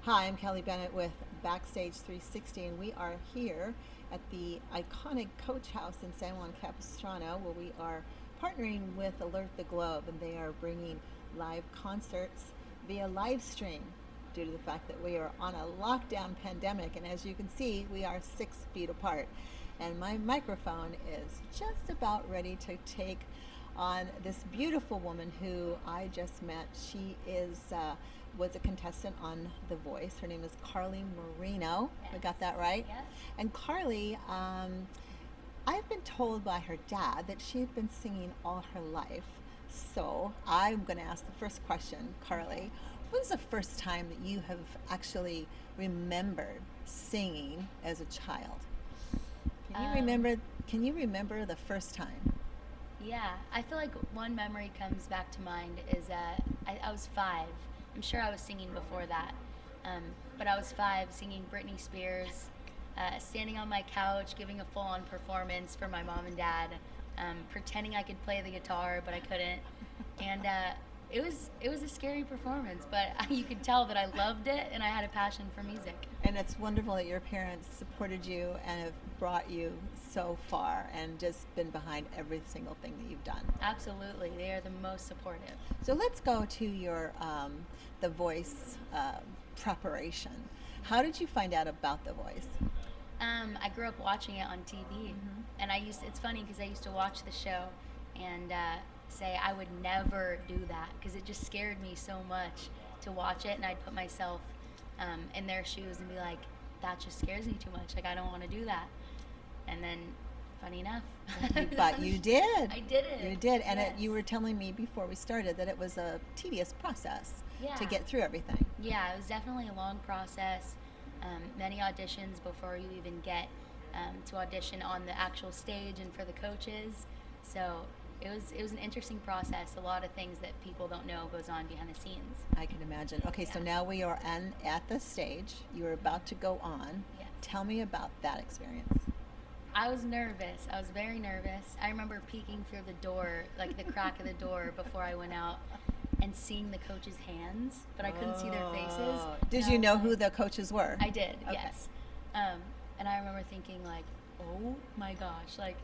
Hi, I'm Kelly Bennett with BackStage360, and we are here at the iconic Coach House in San Juan Capistrano, where we are partnering with Alert the Globe, and they are bringing live concerts via live stream due to the fact that we are on a lockdown pandemic. And as you can see, we are 6 feet apart. And my microphone is just about ready to take on this beautiful woman who I just met. She was a contestant on The Voice. Her name is Carly Moreno. Yes. I got that right? Yes. And Carly, I've been told by her dad that she had been singing all her life. So I'm going to ask the first question, Carly. When's the first time that you have actually remembered singing as a child? Can you remember the first time? Yeah, I feel like one memory comes back to mind is I was 5. I'm sure I was singing before that, but I was 5 singing Britney Spears, standing on my couch giving a full-on performance for my mom and dad, pretending I could play the guitar but I couldn't, and it was a scary performance, but you could tell that I loved it and I had a passion for music. And it's wonderful that your parents supported you and have brought you so far and just been behind every single thing that you've done. Absolutely, they are the most supportive. So let's go to your The Voice preparation. How did you find out about The Voice? I grew up watching it on TV, and it's funny because I used to watch the show and say I would never do that because it just scared me so much to watch it, and I'd put myself in their shoes and be like, that just scares me too much, like I don't want to do that. And then funny enough, But you did. I did it. You did, and Yes. you were telling me before we started that it was a tedious process Yeah. to get through everything. Yeah, it was definitely a long process, many auditions before you even get to audition on the actual stage and for the coaches. So it was an interesting process. A lot of things that people don't know goes on behind the scenes. I can imagine. Okay, so Yeah. now we are at the stage. You are about to go on. Yes. Tell me about that experience. I was nervous. I was very nervous. I remember peeking through the door, like the crack of the door before I went out, and seeing the coaches' hands, but I couldn't see their faces. Oh. Did And you I know was who like- the coaches were? I did, Okay. yes. And I remember thinking like, oh my gosh, like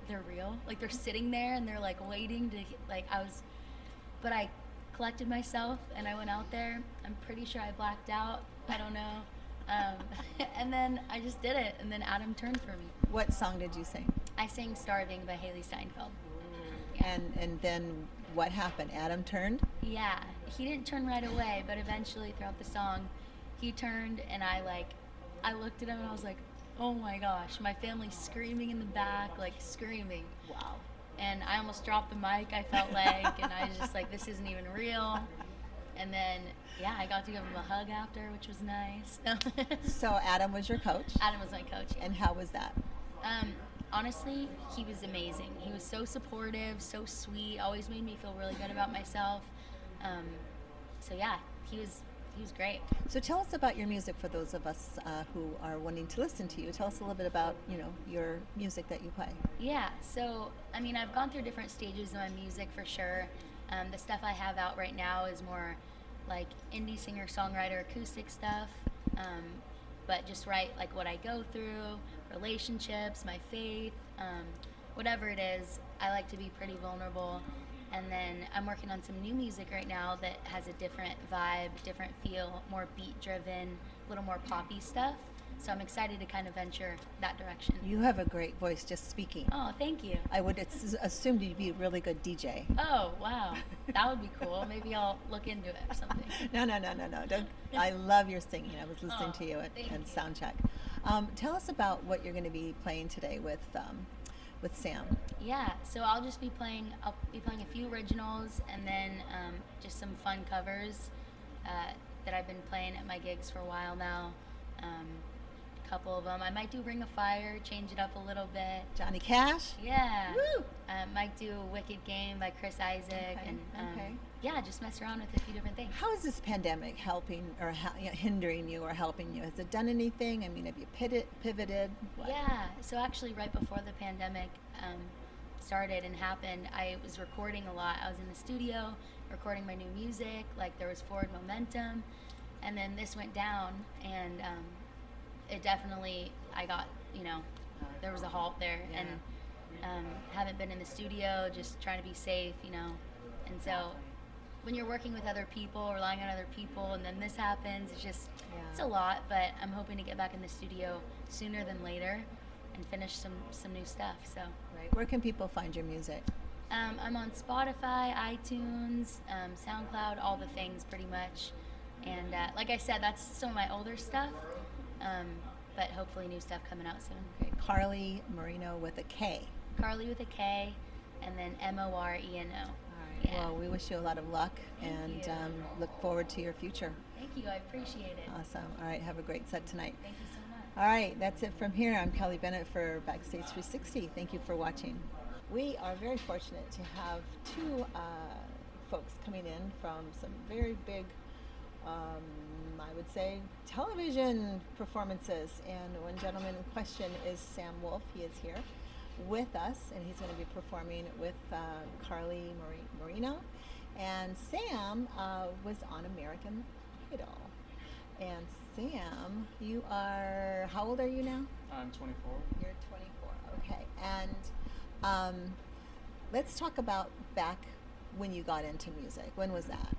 they're real. Like they're sitting there and they're like waiting to but I collected myself and I went out there. I'm pretty sure I blacked out. I don't know. And then I just did it, and then Adam turned for me. What song did you sing? I sang "Starving" by Haley Steinfeld. Yeah. And then what happened? Adam turned? Yeah, he didn't turn right away, but eventually throughout the song, he turned, and I looked at him and I was like, oh my gosh, my family's screaming in the back, like screaming. Wow. And I almost dropped the mic, I felt like, and I was just like, this isn't even real. And then, yeah, I got to give him a hug after, which was nice. So Adam was your coach? Adam was my coach. Yeah. And how was that? Honestly, he was amazing. He was so supportive, so sweet, always made me feel really good about myself. So yeah, he was great. So tell us about your music for those of us who are wanting to listen to you. Tell us a little bit about, your music that you play. Yeah, so I mean, I've gone through different stages of my music for sure. The stuff I have out right now is more like indie singer-songwriter acoustic stuff, but just write like what I go through, relationships, my faith, whatever it is. I like to be pretty vulnerable. And then I'm working on some new music right now that has a different vibe, different feel, more beat-driven, a little more poppy stuff. So I'm excited to kind of venture that direction. You have a great voice just speaking. Oh, thank you. I would assume you'd be a really good DJ. Oh, wow. That would be cool. Maybe I'll look into it or something. No. Don't, I love your singing. I was listening to you thank at you. Soundcheck. Tell us about what you're going to be playing today with Sam. Yeah, so I'll be playing a few originals and then just some fun covers that I've been playing at my gigs for a while now. A couple of them. I might do Ring of Fire, change it up a little bit. Johnny Cash? Yeah. Woo! Might do Wicked Game by Chris Isaac. Okay, And okay. yeah, just mess around with a few different things. How is this pandemic helping or hindering you or helping you? Has it done anything? I mean, have you pivoted? What? Yeah, so actually right before the pandemic started and happened, I was recording a lot. I was in the studio recording my new music, like there was forward momentum, and then this went down, and it definitely, I got, there was a halt there, Yeah. and haven't been in the studio, just trying to be safe, and so when you're working with other people, relying on other people, and then this happens, it's a lot, but I'm hoping to get back in the studio sooner than later and finish some new stuff. So Right. Where can people find your music? I'm on Spotify, iTunes, SoundCloud, all the things pretty much. And like I said, that's some of my older stuff, but hopefully new stuff coming out soon. Okay. Carly Moreno with a K. Carly with a K, and then Moreno. All right. Yeah. Well, we wish you a lot of luck Thank and you. look forward to your future. Thank you, I appreciate it. Awesome. All right. Have a great set tonight. Thank you so much. All right. That's it from here. I'm Kelly Bennett for BackStage360. Thank you for watching. We are very fortunate to have two folks coming in from some very big, I would say, television performances. And one gentleman in question is Sam Woolf. He is here with us, and he's going to be performing with Carly Moreno. And Sam was on American Idol. And Sam, you are, how old are you now? I'm 24. You're 24, okay. And let's talk about back when you got into music. When was that?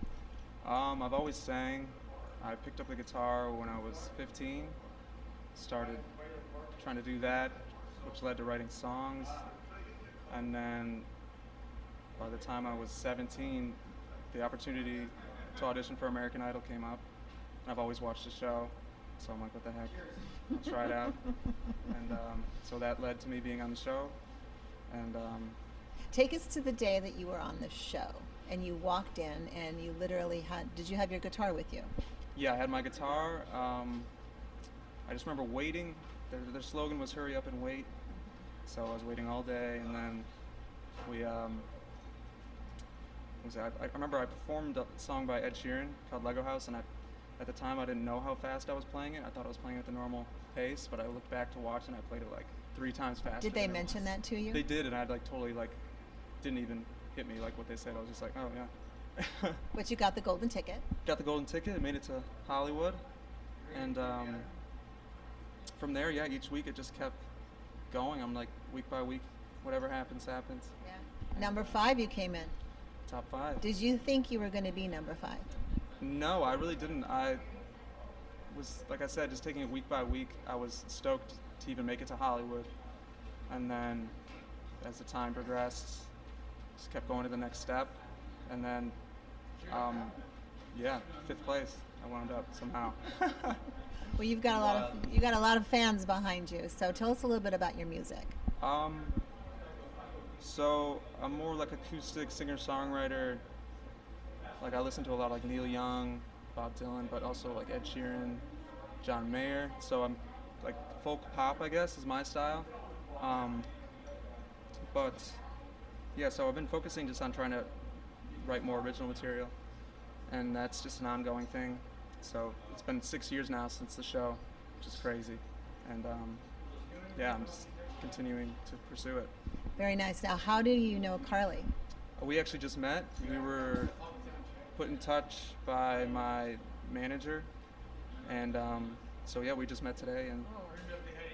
I've always sang. I picked up the guitar when I was 15. Started trying to do that, which led to writing songs. And then by the time I was 17, the opportunity to audition for American Idol came up. And I've always watched the show, so I'm like, what the heck? I'll try it out. And so that led to me being on the show. And Take us to the day that you were on the show and you walked in and you literally had, did you have your guitar with you? yeah, I had my guitar. I just remember waiting. Their slogan was "Hurry up and wait," so I was waiting all day, and then we. I remember I performed a song by Ed Sheeran called "Lego House," and at the time I didn't know how fast I was playing it. I thought I was playing at the normal pace, but I looked back to watch and I played it like 3 times faster. Did they than it mention was. that to you? They did, and I totally didn't even hit me like what they said. I was just like, oh yeah. But you got the golden ticket. Got the golden ticket. It made it to Hollywood, and from there, yeah, each week it just kept going. I'm like week by week, whatever happens, happens. Yeah. Number 5 you came in. Top 5. Did you think you were going to be number 5? No, I really didn't. I was, like I said, just taking it week by week. I was stoked to even make it to Hollywood, and then as the time progressed, just kept going to the next step, and then yeah, 5th place. I wound up somehow. Well, you got a lot of fans behind you. So tell us a little bit about your music. So I'm more like acoustic singer-songwriter. Like I listen to a lot of like Neil Young, Bob Dylan, but also like Ed Sheeran, John Mayer. So I'm like folk pop, I guess, is my style. But yeah, so I've been focusing just on trying to write more original material, and that's just an ongoing thing. So it's been 6 years now since the show, which is crazy. And yeah, I'm just continuing to pursue it. Very nice. Now, how do you know Carly? We actually just met. We were put in touch by my manager, and so yeah, we just met today, and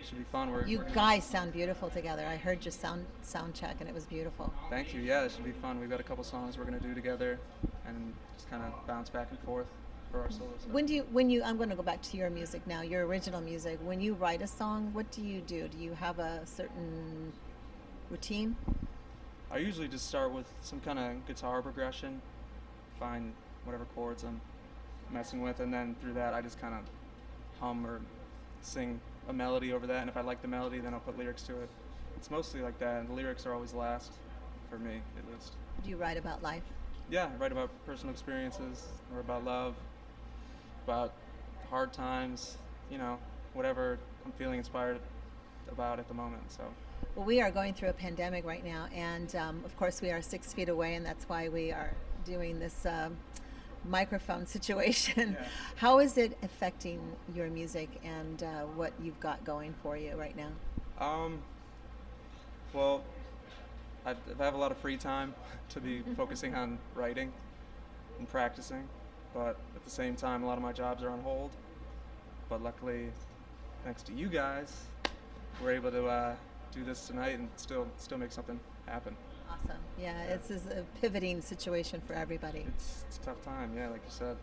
it should be fun. You guys sound beautiful together. I heard your sound check, and it was beautiful. Thank you. Yeah, it should be fun. We've got a couple songs we're gonna do together, and just kind of bounce back and forth for our solo stuff. When you, I'm going to go back to your music now, your original music. When you write a song, what do you do? Do you have a certain routine? I usually just start with some kind of guitar progression, find whatever chords I'm messing with, and then through that I just kind of hum or sing a melody over that, and if I like the melody, then I'll put lyrics to it. It's mostly like that, and the lyrics are always last, for me at least. Do you write about life? Yeah, I write about personal experiences, or about love, about hard times, whatever I'm feeling inspired about at the moment. So. Well, we are going through a pandemic right now, and of course we are 6 feet away, and that's why we are doing this microphone situation. Yeah. How is it affecting your music and what you've got going for you right now? Well, I have a lot of free time to be focusing on writing and practicing, but at the same time, a lot of my jobs are on hold. But luckily, thanks to you guys, we're able to do this tonight and still make something happen. Awesome. Yeah, it's a pivoting situation for everybody. It's a tough time, yeah, like you said.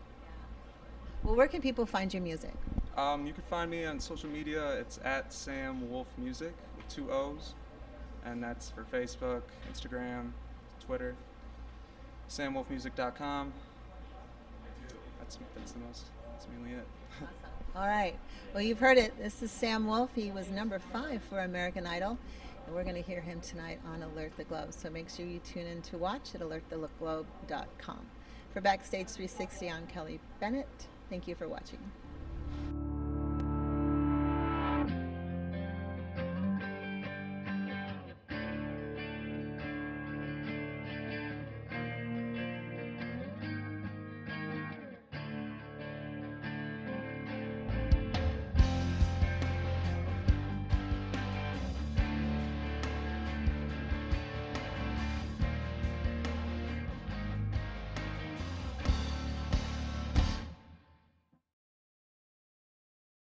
Well, where can people find your music? You can find me on social media. It's at Sam Woolf Music with 2 O's, and that's for Facebook, Instagram, Twitter. SamWolfMusic.com. That's mainly it. Awesome. All right. Well, you've heard it. This is Sam Woolf. He was number 5 for American Idol, and we're going to hear him tonight on Alert the Globe. So make sure you tune in to watch at alertthethe.globe.com. For BackStage360, I'm Kelly Bennett. Thank you for watching.